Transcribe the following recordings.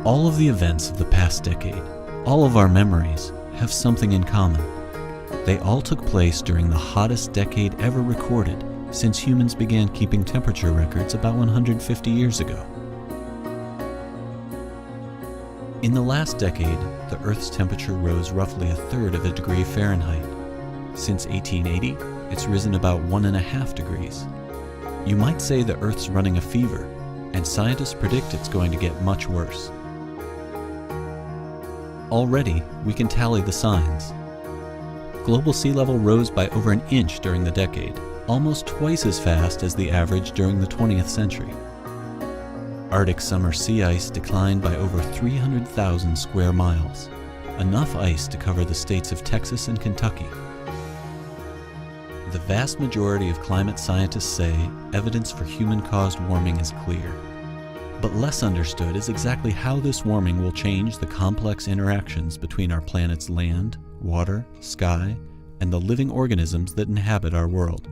All of the events of the past decade, all of our memories, have something in common. They all took place during the hottest decade ever recorded since humans began keeping temperature records about 150 years ago. In the last decade, the Earth's temperature rose roughly 1/3 of a degree Fahrenheit. Since 1880, it's risen about 1.5 degrees. You might say the Earth's running a fever, and scientists predict it's going to get much worse. Already, we can tally the signs. Global sea level rose by over an inch during the decade, almost twice as fast as the average during the 20th century. Arctic summer sea ice declined by over 300,000 square miles, enough ice to cover the states of Texas and Kentucky. The vast majority of climate scientists say evidence for human-caused warming is clear. But less understood is exactly how this warming will change the complex interactions between our planet's land, water, sky, and the living organisms that inhabit our world.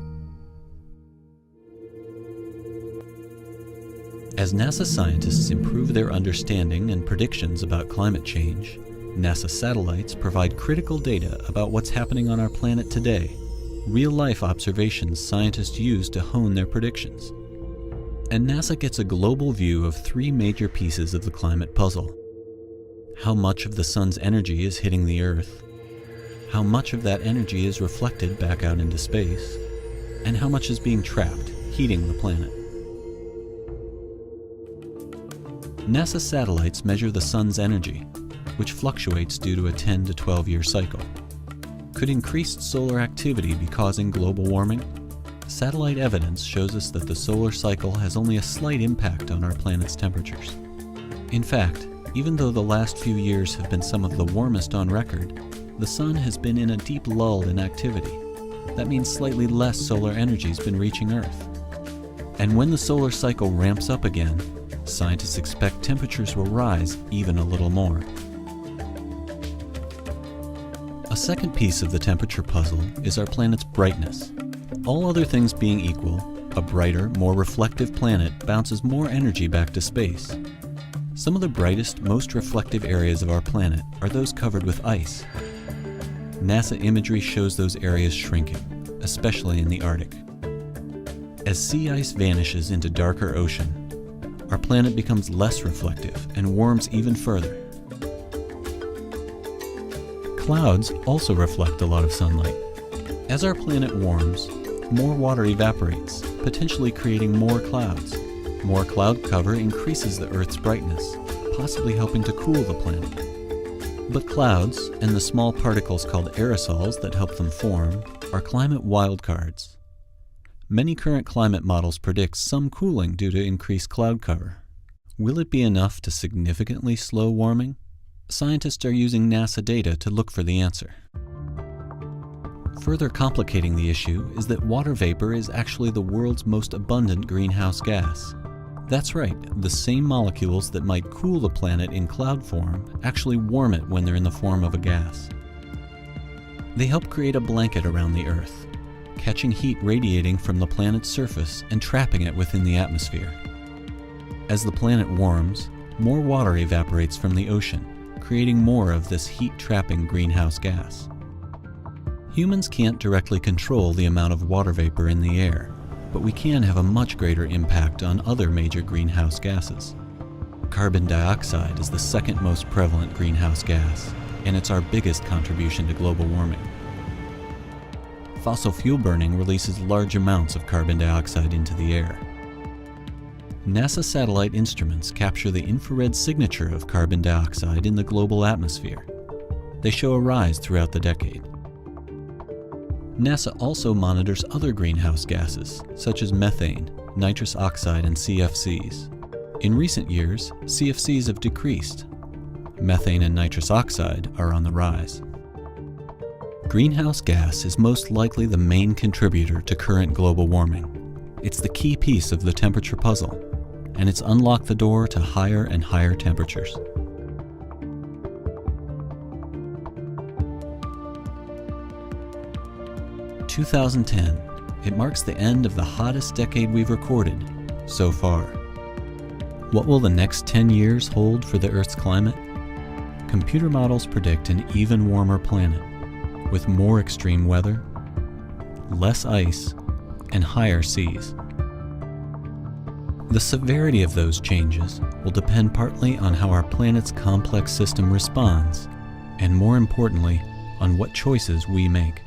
As NASA scientists improve their understanding and predictions about climate change, NASA satellites provide critical data about what's happening on our planet today, real-life observations scientists use to hone their predictions. And NASA gets a global view of 3 major pieces of the climate puzzle: how much of the sun's energy is hitting the Earth, how much of that energy is reflected back out into space, and how much is being trapped, heating the planet. NASA satellites measure the sun's energy, which fluctuates due to a 10 to 12-year cycle. Could increased solar activity be causing global warming? Satellite evidence shows us that the solar cycle has only a slight impact on our planet's temperatures. In fact, even though the last few years have been some of the warmest on record, the sun has been in a deep lull in activity. That means slightly less solar energy has been reaching Earth. And when the solar cycle ramps up again, scientists expect temperatures will rise even a little more. A second piece of the temperature puzzle is our planet's brightness. All other things being equal, a brighter, more reflective planet bounces more energy back to space. Some of the brightest, most reflective areas of our planet are those covered with ice. NASA imagery shows those areas shrinking, especially in the Arctic. As sea ice vanishes into darker ocean, our planet becomes less reflective and warms even further. Clouds also reflect a lot of sunlight. As our planet warms, more water evaporates, potentially creating more clouds. More cloud cover increases the Earth's brightness, possibly helping to cool the planet. But clouds, and the small particles called aerosols that help them form, are climate wildcards. Many current climate models predict some cooling due to increased cloud cover. Will it be enough to significantly slow warming? Scientists are using NASA data to look for the answer. Further complicating the issue is that water vapor is actually the world's most abundant greenhouse gas. That's right, the same molecules that might cool the planet in cloud form actually warm it when they're in the form of a gas. They help create a blanket around the Earth, catching heat radiating from the planet's surface and trapping it within the atmosphere. As the planet warms, more water evaporates from the ocean, creating more of this heat-trapping greenhouse gas. Humans can't directly control the amount of water vapor in the air, but we can have a much greater impact on other major greenhouse gases. Carbon dioxide is the second most prevalent greenhouse gas, and it's our biggest contribution to global warming. Fossil fuel burning releases large amounts of carbon dioxide into the air. NASA satellite instruments capture the infrared signature of carbon dioxide in the global atmosphere. They show a rise throughout the decade. NASA also monitors other greenhouse gases, such as methane, nitrous oxide, and CFCs. In recent years, CFCs have decreased. Methane and nitrous oxide are on the rise. Greenhouse gas is most likely the main contributor to current global warming. It's the key piece of the temperature puzzle, and it's unlocked the door to higher and higher temperatures. In 2010, it marks the end of the hottest decade we've recorded so far. What will the next 10 years hold for the Earth's climate? Computer models predict an even warmer planet, with more extreme weather, less ice, and higher seas. The severity of those changes will depend partly on how our planet's complex system responds, and more importantly, on what choices we make.